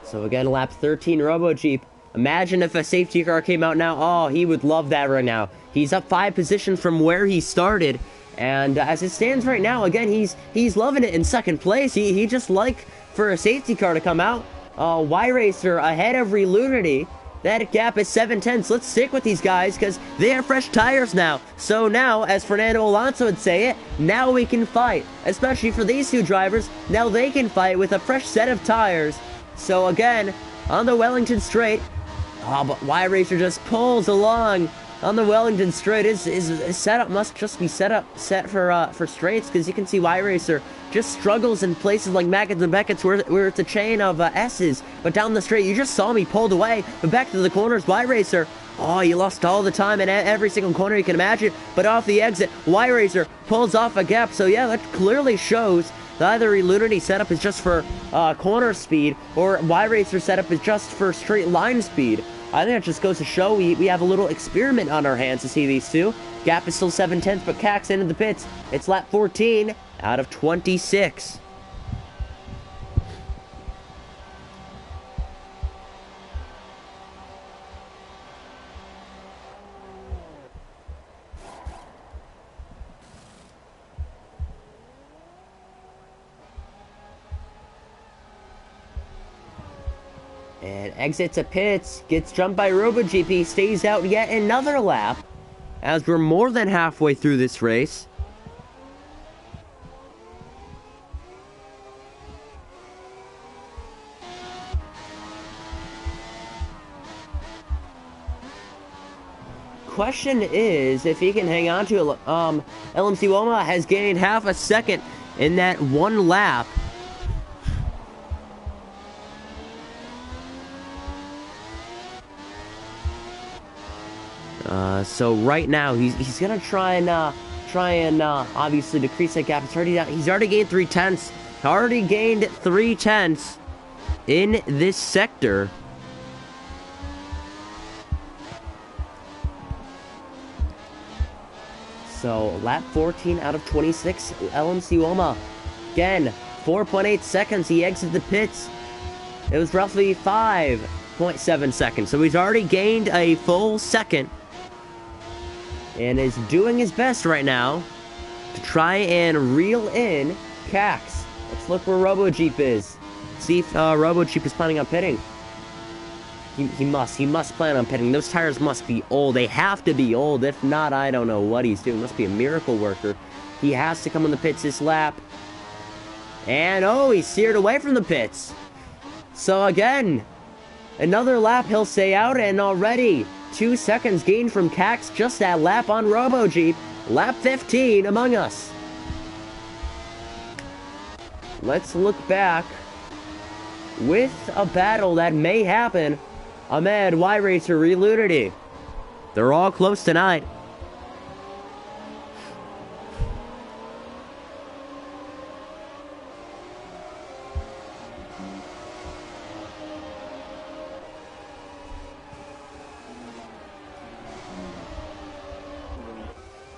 So again, lap 13, Robo Jeep. Imagine if a safety car came out now. Oh, he would love that right now. He's up 5 positions from where he started. And as it stands right now, again, he's loving it in second place. He just like for a safety car to come out. Y-Racer ahead of Reluminity. That gap is 7/10. Let's stick with these guys because they have fresh tires now. So now, as Fernando Alonso would say it, now we can fight. Especially for these two drivers, now they can fight with a fresh set of tires. So again, on the Wellington Straight, but Y-Racer just pulls along on the Wellington straight. His setup must just be set for straights, because you can see Y-Racer just struggles in places like Mackets and Beckett's where it's a chain of S's. But down the straight, you just saw me pulled away. But back to the corners, Y-Racer. Oh, you lost all the time in every single corner you can imagine. But off the exit, Y-Racer pulls off a gap. So yeah, that clearly shows that either Elunity setup is just for corner speed, or Y-Racer setup is just for straight line speed. I think that just goes to show we have a little experiment on our hands to see these two. Gap is still 7/10, but Cax into the pits. It's lap 14 out of 26. And exits to pits, gets jumped by RoboGP, stays out yet another lap, as we're more than halfway through this race. Question is if he can hang on to it. LMC Woma has gained half a second in that one lap. So right now he's gonna try and obviously decrease that gap. He's already gained 3/10. Already gained 3/10 in this sector. So lap 14 out of 26. LMC Woma again 4.8 seconds. He exits the pits. It was roughly 5.7 seconds. So he's already gained a full second. And is doing his best right now to try and reel in Cax. Let's look where RoboJeep is. See if RoboJeep is planning on pitting. He must plan on pitting. Those tires must be old. They have to be old. If not, I don't know what he's doing. Must be a miracle worker. He has to come in the pits this lap. And oh, he steered away from the pits. So again, another lap he'll stay out, and already 2 seconds gained from Cax, just that lap on RoboJeep. Lap 15 among us. Let's look back with a battle that may happen. Ahmed, Y-Racer, Relunity. They're all close tonight.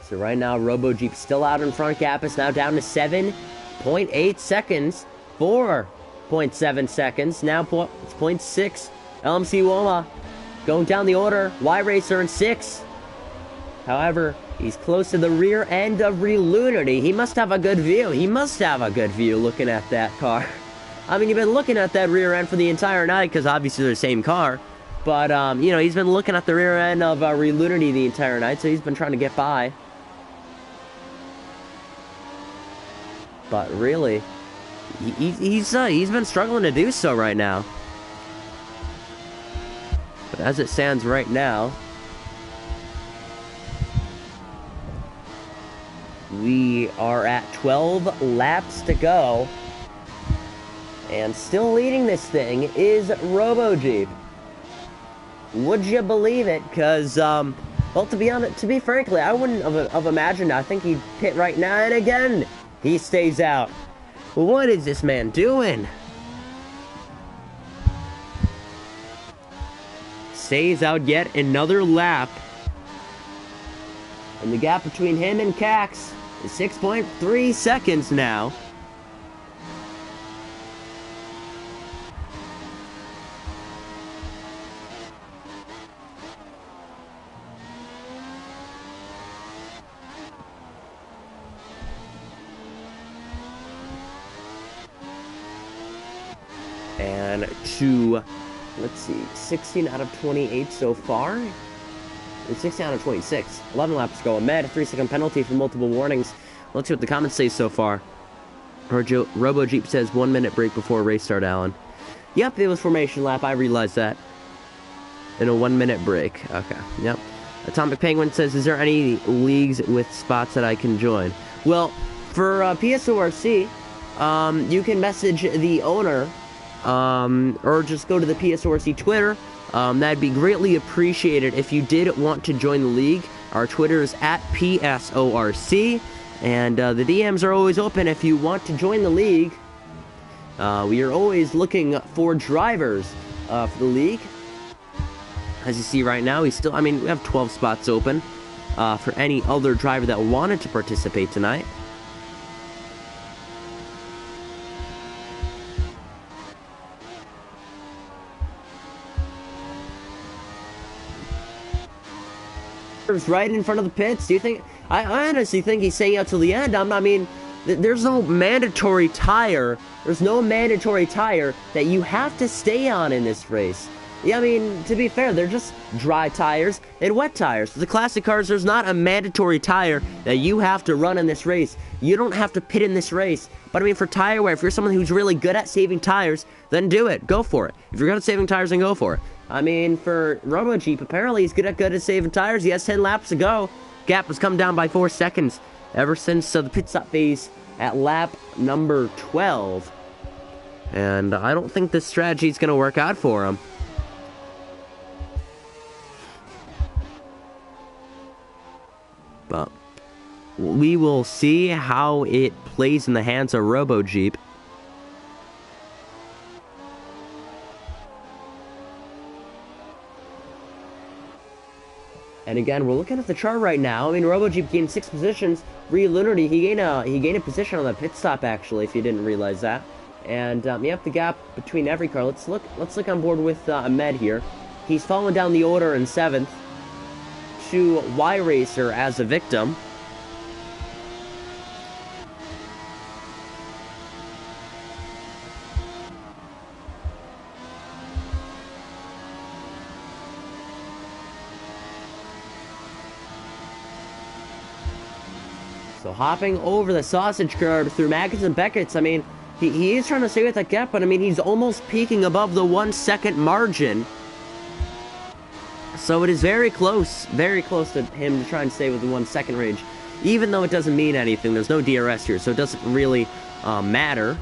So right now, RoboJeep still out in front. Gap is now down to 7.8 seconds. 4.7 seconds. Now it's 0.6. LMC Woma going down the order. Y-Racer in 6. However, he's close to the rear end of Relunity. He must have a good view. He must have a good view looking at that car. I mean, you've been looking at that rear end for the entire night because obviously they're the same car. But, you know, he's been looking at the rear end of Relunity the entire night, so he's been trying to get by. But really, he's been struggling to do so right now. But as it stands right now, we are at 12 laps to go. And still leading this thing is RoboJeep. Would you believe it? Because, well, to be frankly, I wouldn't have imagined. I think he'd pit right now, and again, he stays out. What is this man doing? Stays out yet another lap. And the gap between him and Cax is 6.3 seconds now. And to, let's see, 16 out of 28 so far. It's 16 out of 26. 11 laps to go. Ahmed, 3-second penalty for multiple warnings. Let's see what the comments say so far. RoboJeep says 1 minute break before race start, Alan. Yep, it was formation lap. I realized that. In a 1 minute break. Okay, yep. Atomic Penguin says, is there any leagues with spots that I can join? Well, for PSORC, you can message the owner, or just go to the PSORC Twitter. That'd be greatly appreciated if you did want to join the league. Our Twitter is at PSORC, and the DMs are always open if you want to join the league. We are always looking for drivers for the league. As you see right now, we have 12 spots open for any other driver that wanted to participate tonight. Right in front of the pits. Do you think? I honestly think he's staying out till the end. There's no mandatory tire. There's no mandatory tire that you have to stay on in this race. Yeah, to be fair, they're just dry tires and wet tires. For the classic cars, there's not a mandatory tire that you have to run in this race. You don't have to pit in this race. But for tire wear, if you're someone who's really good at saving tires, then do it. Go for it. If you're good at saving tires, then go for it. For RoboJeep, apparently he's good at saving tires. He has 10 laps to go. Gap has come down by 4 seconds ever since the pit stop phase at lap number 12. And I don't think this strategy is going to work out for him. But we will see how it plays in the hands of RoboJeep. And again, we're looking at the chart right now. RoboJeep gained 6 positions. Realunity, he gained a position on the pit stop, actually, if you didn't realize that. And you have the gap between every car. Let's look on board with Ahmed here. He's fallen down the order in 7th to Y-Racer as a victim. So hopping over the sausage curb through Maggotts and Beckett's, he is trying to stay with that gap, but he's almost peaking above the 1 second margin. So it is very close to him to try and stay with the 1 second range. Even though it doesn't mean anything, there's no DRS here, so it doesn't really matter.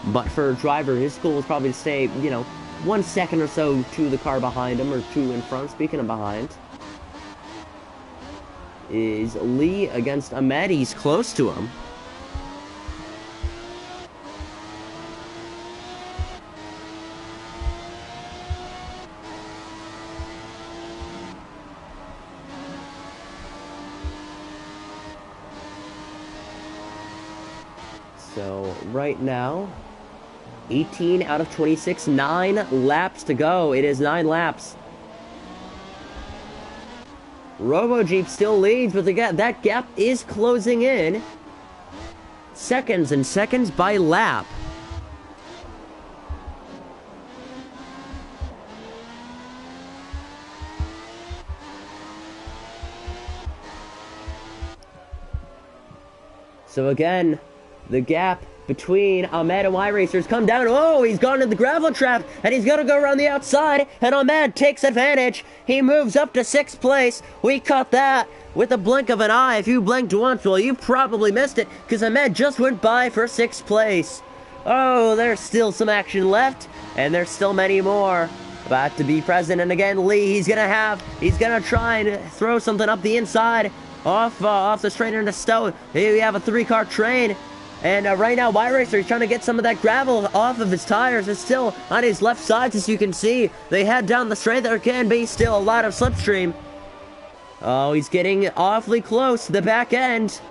But for a driver, his goal is probably to stay, 1 second or so to the car behind him, or 2 in front. Speaking of behind, is Lee against Ahmed. He's close to him. So right now, 18 out of 26, 9 laps to go. It is 9 laps. RoboJeep still leads, but that gap is closing in. Seconds and seconds by lap. So again, the gap between Ahmed and Y-Racers come down. Oh, he's gone to the gravel trap, and he's gonna go around the outside, and Ahmed takes advantage. He moves up to 6th place. We caught that with a blink of an eye. If you blinked once, well, you probably missed it, because Ahmed just went by for 6th place. Oh, there's still some action left, and there's still many more about to be present. And again, Lee, he's gonna try and throw something up the inside, off the straight into Stowe. Here we have a 3-car train. And right now, Y-Racer is trying to get some of that gravel off of his tires. It's still on his left side, as you can see. They head down the straight. There can be still a lot of slipstream. Oh, he's getting awfully close to the back end.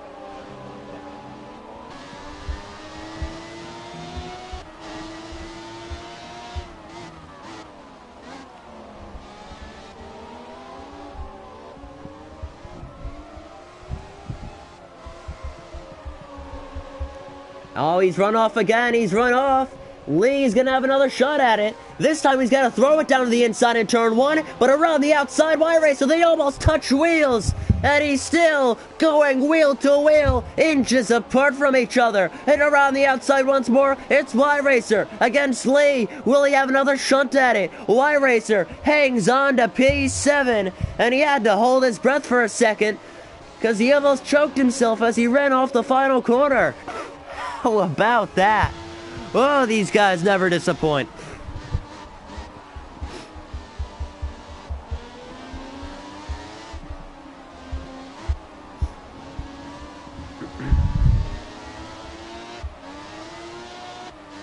Oh, he's run off again. He's run off. Lee's gonna have another shot at it. This time he's gotta throw it down to the inside in turn 1, but around the outside Y-Racer, they almost touch wheels. And he's still going wheel to wheel, inches apart from each other. And around the outside once more, it's Y-Racer against Lee. Will he have another shunt at it? Y-Racer hangs on to P7, and he had to hold his breath for a second, because he almost choked himself as he ran off the final corner. How about that? Oh, these guys never disappoint.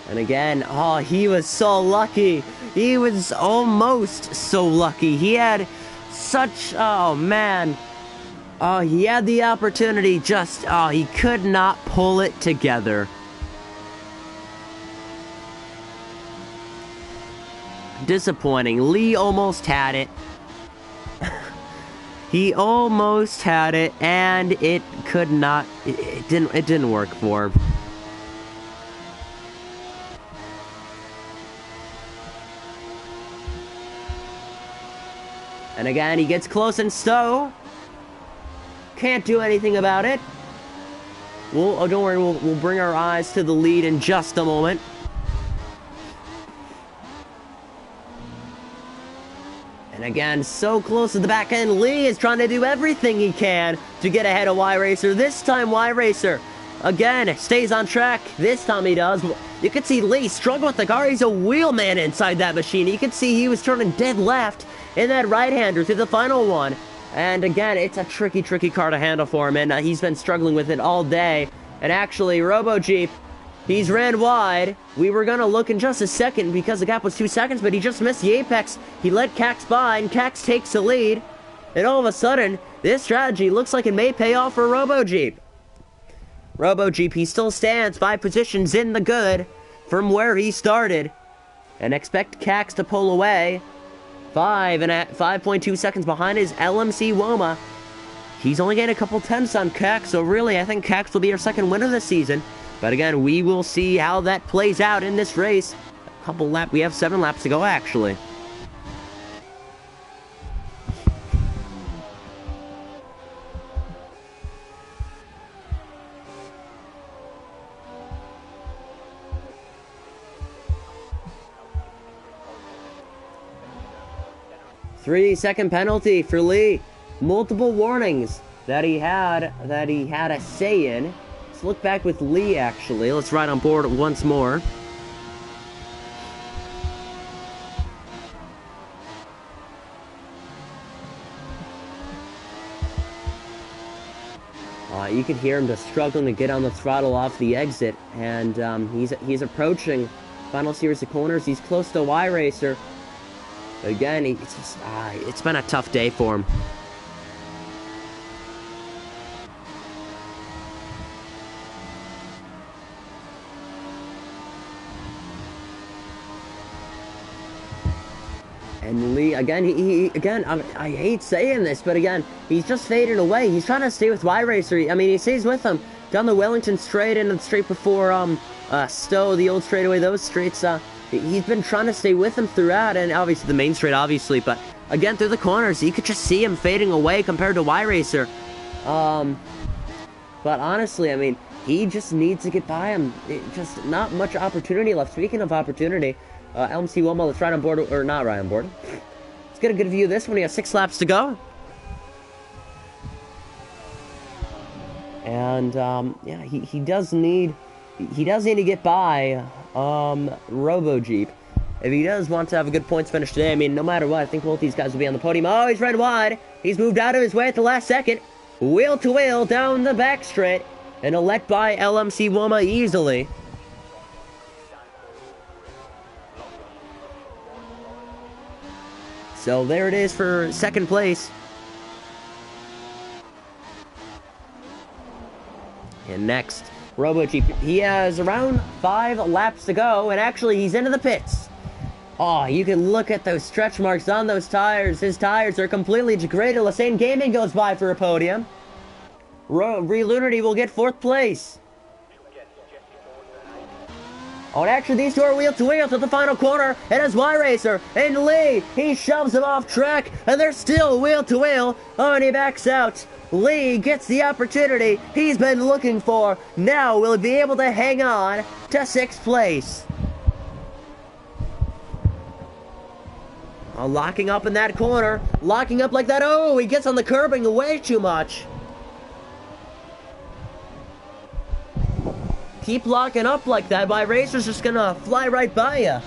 And again, oh, he was so lucky. He was almost so lucky. He had such, oh man. Oh, he had the opportunity, just, oh, he could not pull it together. Disappointing. Lee almost had it. He almost had it, and it could not, it didn't work for him. And again, he gets close and Stowe. Can't do anything about it. Oh, don't worry, we'll bring our eyes to the lead in just a moment. And again, so close to the back end. Lee is trying to do everything he can to get ahead of Y-Racer. This time, Y-Racer, again, stays on track. This time he does. You can see Lee struggle with the car. He's a wheelman inside that machine. You can see he was turning dead left in that right-hander through the final one. And again, it's a tricky car to handle for him, and he's been struggling with it all day. And actually, RoboJeep, he's ran wide. We were going to look in just a second because the gap was 2 seconds, but he just missed the apex. He let Cax by, and Cax takes the lead. And all of a sudden, this strategy looks like it may pay off for RoboJeep. RoboJeep, he still stands 5 positions in the good from where he started. And expect Cax to pull away. 5.2 seconds behind his LMC Woma. He's only getting a couple tenths on Cax, so really, I think Cax will be our second winner this season. But again, we will see how that plays out in this race. We have 7 laps to go, actually. Three-second penalty for Lee. Multiple warnings that he had a say in. Let's look back with Lee, actually. Let's ride on board once more. You can hear him just struggling to get on the throttle off the exit, and he's approaching final series of corners. He's close to Y-Racer. Again, it's been a tough day for him. And Lee, again, I hate saying this, but again, he's just fading away. He's trying to stay with Y-Racer. I mean, he stays with him down the Wellington straight and the straight before Stowe, the old straightaway, those straights. He's been trying to stay with him throughout, and obviously the main straight, obviously, but again, through the corners, you could just see him fading away compared to Y-Racer. But honestly, I mean, he just needs to get by him. Just not much opportunity left. Speaking of opportunity, LMC Woma, let's ride on board, or not ride on board. Let's get a good view of this one. We have 6 laps to go. And, yeah, he does need to get by RoboJeep if he does want to have a good points finish today. I mean, no matter what, I think both these guys will be on the podium. Oh, he's ran wide. He's moved out of his way at the last second. Wheel to wheel down the back straight. And a let by LMC Woma easily. So there it is for second place. And next, RoboJeep. He has around 5 laps to go, and actually he's into the pits. Oh, you can look at those stretch marks on those tires. His tires are completely degraded. Lassane Gaming goes by for a podium. Relunity will get 4th place. Oh, and actually, these two are wheel to wheel to the final corner. It is Y-Racer and Lee. He shoves him off track, and they're still wheel to wheel. Oh, and he backs out. Lee gets the opportunity he's been looking for. Now will he be able to hang on to 6th place? Locking up in that corner. Locking up like that. Oh, he gets on the curbing way too much. Keep locking up like that. Y-Racer's just gonna fly right by you.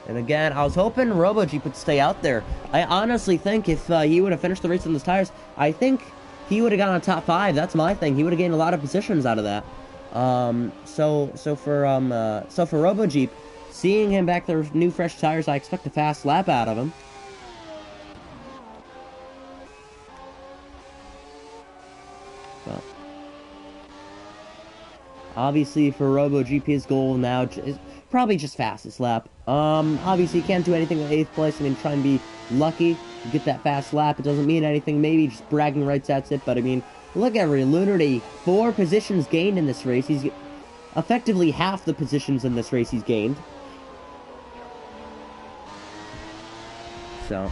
And again, I was hoping Robo-Jeep would stay out there. I honestly think if he would have finished the race on those tires, I think he would have gotten a top 5. That's my thing. He would have gained a lot of positions out of that. So for Robo-Jeep, seeing him back there with new fresh tires, I expect a fast lap out of him. But obviously for Robo-Jeep, his goal now is probably just fastest lap. Obviously you can't do anything with 8th place. I mean, try and be lucky to get that fast lap. It doesn't mean anything. Maybe just bragging rights, that's it. But I mean, look at Lunardy. 4 positions gained in this race. He's effectively half the positions in this race he's gained. So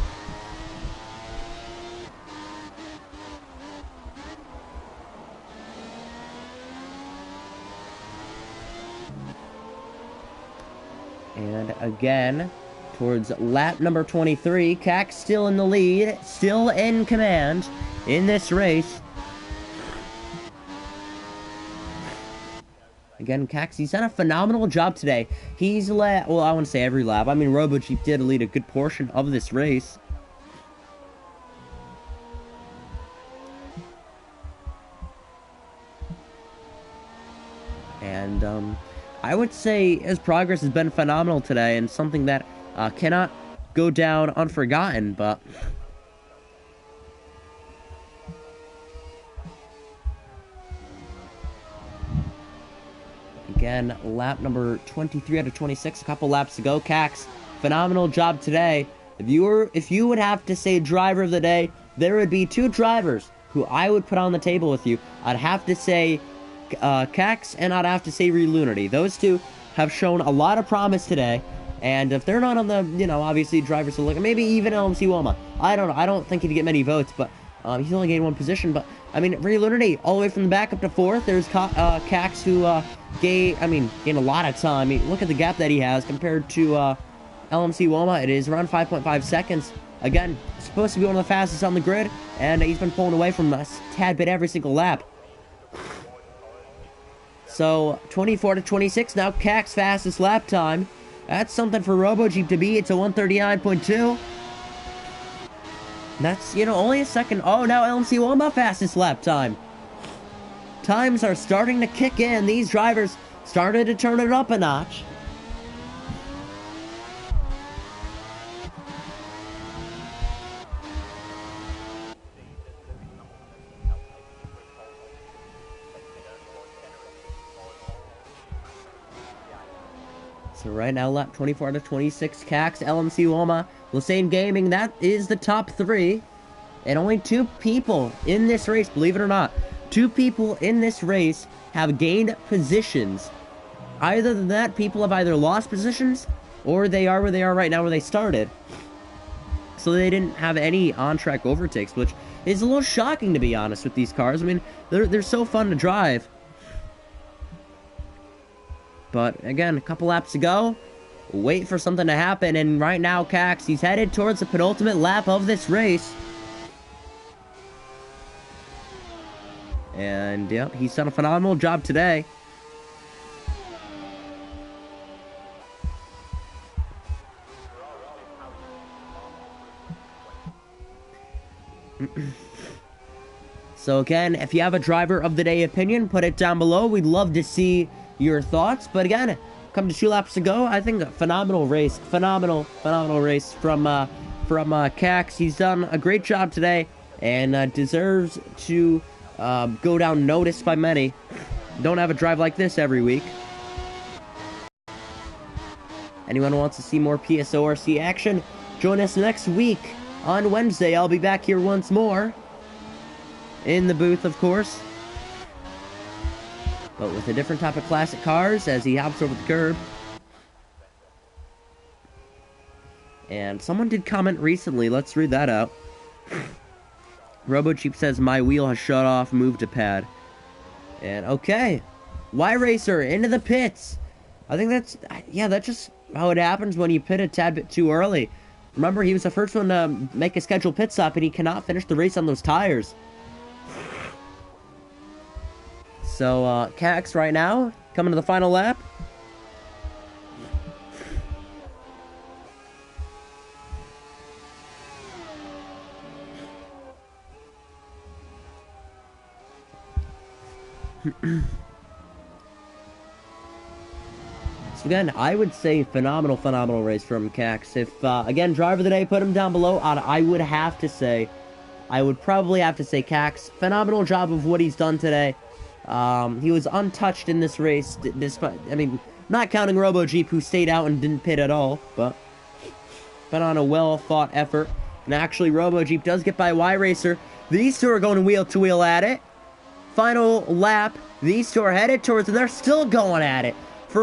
and again, towards lap number 23, Cax still in the lead, still in command in this race. Again, Cax, he's done a phenomenal job today. He's led, well, I want to say every lap. I mean, Robo-Jeep did lead a good portion of this race. And, I would say his progress has been phenomenal today and something that cannot go down unforgotten, but again, lap number 23 out of 26, a couple laps to go. Cax, phenomenal job today. If you would have to say driver of the day, there would be 2 drivers who I would put on the table with you. I'd have to say Cax, and I'd have to say Lunardy. Those 2 have shown a lot of promise today, and if they're not on the, obviously drivers to look, maybe even LMC Woma. I don't know. I don't think he'd get many votes, but he's only gained 1 position. But I mean, Lunardy all the way from the back up to 4th. There's Cax who gained a lot of time. I mean, look at the gap that he has compared to LMC Woma. It is around 5.5 seconds. Again, supposed to be one of the fastest on the grid, and he's been pulling away from us a tad bit every single lap. So, 24 to 26, now Cax fastest lap time. That's something for Robo-Jeep to be. It's a 139.2. That's, only a second. Oh, now LMC Woma fastest lap time. Times are starting to kick in. These drivers started to turn it up a notch. So right now, lap 24 to 26, Cax, LMC Woma, Lesane Gaming, that is the top 3. And only 2 people in this race, believe it or not, 2 people in this race have gained positions. Either than that, people have either lost positions, or they are where they are right now where they started. So they didn't have any on-track overtakes, which is a little shocking, to be honest, with these cars. I mean, they're so fun to drive. But again, a couple laps to go. Wait for something to happen, and right now, Cax, he's headed towards the penultimate lap of this race. And, yep, he's done a phenomenal job today. So again, if you have a driver of the day opinion, put it down below. We'd love to see your thoughts. But again, come to 2 laps to go. I think a phenomenal race. Phenomenal race from Cax. He's done a great job today and deserves to go down noticed by many. Don't have a drive like this every week. Anyone who wants to see more PSORC action, join us next week on Wednesday. I'll be back here once more. in the booth, of course. But with a different type of classic cars as he hops over the curb. And someone did comment recently. Let's read that out. RoboJeep says, my wheel has shut off. Move to pad. And okay. Y-Racer into the pits. I think that's just how it happens when you pit a tad bit too early. Remember, he was the first one to make a scheduled pit stop, and he cannot finish the race on those tires. So, Cax right now, coming to the final lap. So again, I would say phenomenal race from Cax. If, again, driver of the day, put him down below, I would probably have to say Cax. Phenomenal job of what he's done today. He was untouched in this race, despite, I mean, not counting RoboJeep, who stayed out and didn't pit at all, but on a well-fought effort. And actually, RoboJeep does get by Y-Racer. These two are going wheel-to-wheel at it. Final lap. These two are headed towards, and they're still going at it. He's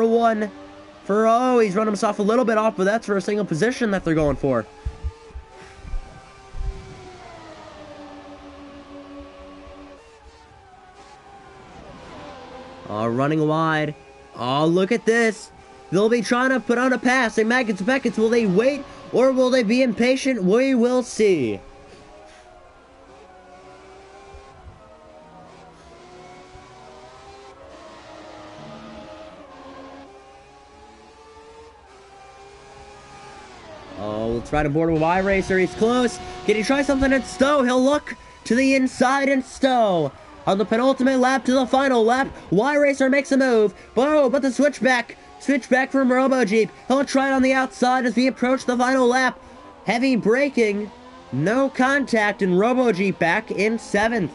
running himself a little bit off, but that's for a single position that they're going for. Running wide. Oh, look at this. They'll be trying to put on a pass. And Maggots Beckets, will they wait or will they be impatient? We will see. Oh, let's try to board with Y-Racer. He's close. Can he try something and stow? He'll look to the inside and stow. On the penultimate lap to the final lap, Y-Racer makes a move. But the switchback from RoboJeep. He'll try it on the outside as we approach the final lap. Heavy braking, no contact, and RoboJeep back in 7th.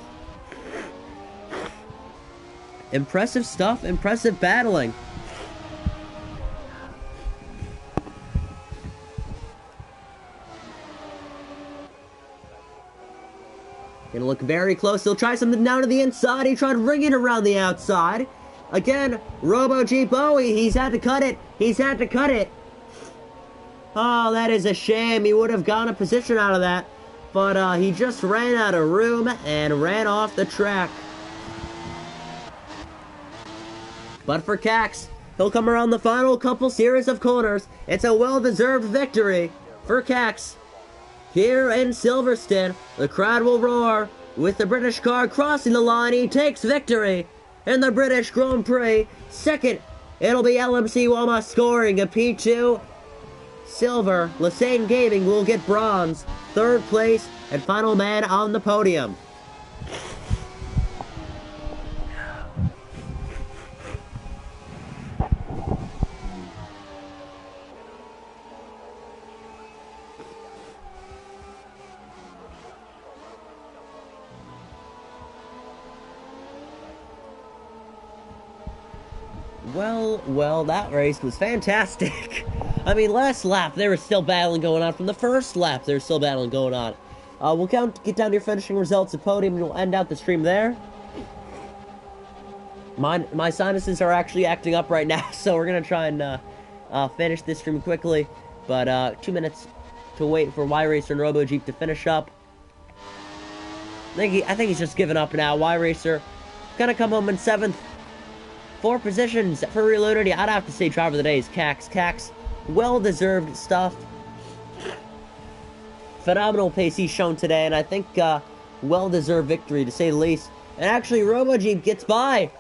Impressive stuff, impressive battling. Gonna look very close. He'll try something down to the inside. He tried to ring it around the outside. Again, RoboJeep Bowie. He's had to cut it. Oh, that is a shame. He would have gotten a position out of that. But he just ran out of room and ran off the track. But for Cax, he'll come around the final couple series of corners. It's a well-deserved victory for Cax. Here in Silverstone, the crowd will roar. With the British car crossing the line, he takes victory in the British Grand Prix. Second, it'll be LMC Wama scoring a P2. Silver, Lassane Gaming will get bronze. Third place, and final man on the podium. Well, that race was fantastic. I mean, last lap, there was still battling going on. From the first lap, there's still battling going on. We'll get down to your finishing results at podium, and we'll end out the stream there. My sinuses are actually acting up right now, so we're going to try and finish this stream quickly. But 2 minutes to wait for Y-Racer and RoboJeep to finish up. I think he's just given up now. Y-Racer gonna come home in 7th. 4 positions for Reloaded. I'd have to say driver of the day is Cax. Cax, well-deserved stuff. Phenomenal pace he's shown today, and I think well-deserved victory, to say the least. And actually, RoboJeep gets by.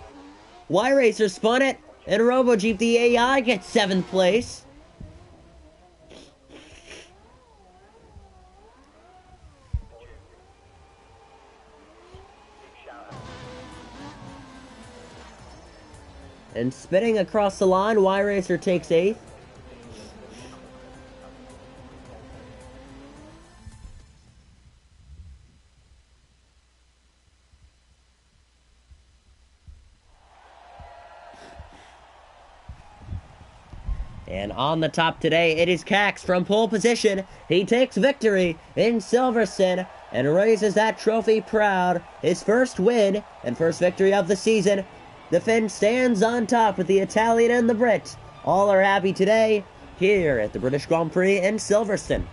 Y-Racer spun it, and RoboJeep, the AI, gets 7th place. And spinning across the line, Y-Racer takes 8th. And on the top today, it is Cax from pole position. He takes victory in Silverstone. and raises that trophy proud. His first win and first victory of the season. The Finn stands on top with the Italian and the Brit. All are happy today here at the British Grand Prix in Silverstone.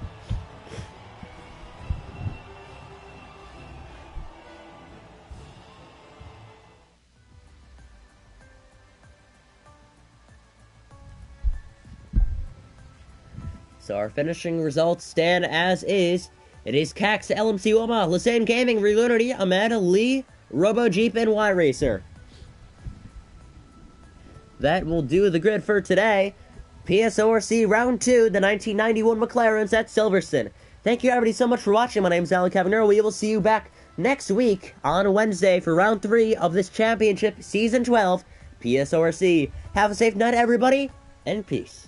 So our finishing results stand as is. It is Cax, LMC Woma, Lassane Gaming, Relunity, Ahmed, Lee, Robo Jeep, and Y Racer. That will do the grid for today. PSORC Round 2, the 1991 McLarens at Silverstone. Thank you everybody so much for watching. My name is Alan Cavagnaro. We will see you back next week on Wednesday for Round 3 of this championship, Season 12, PSORC. Have a safe night, everybody, and peace.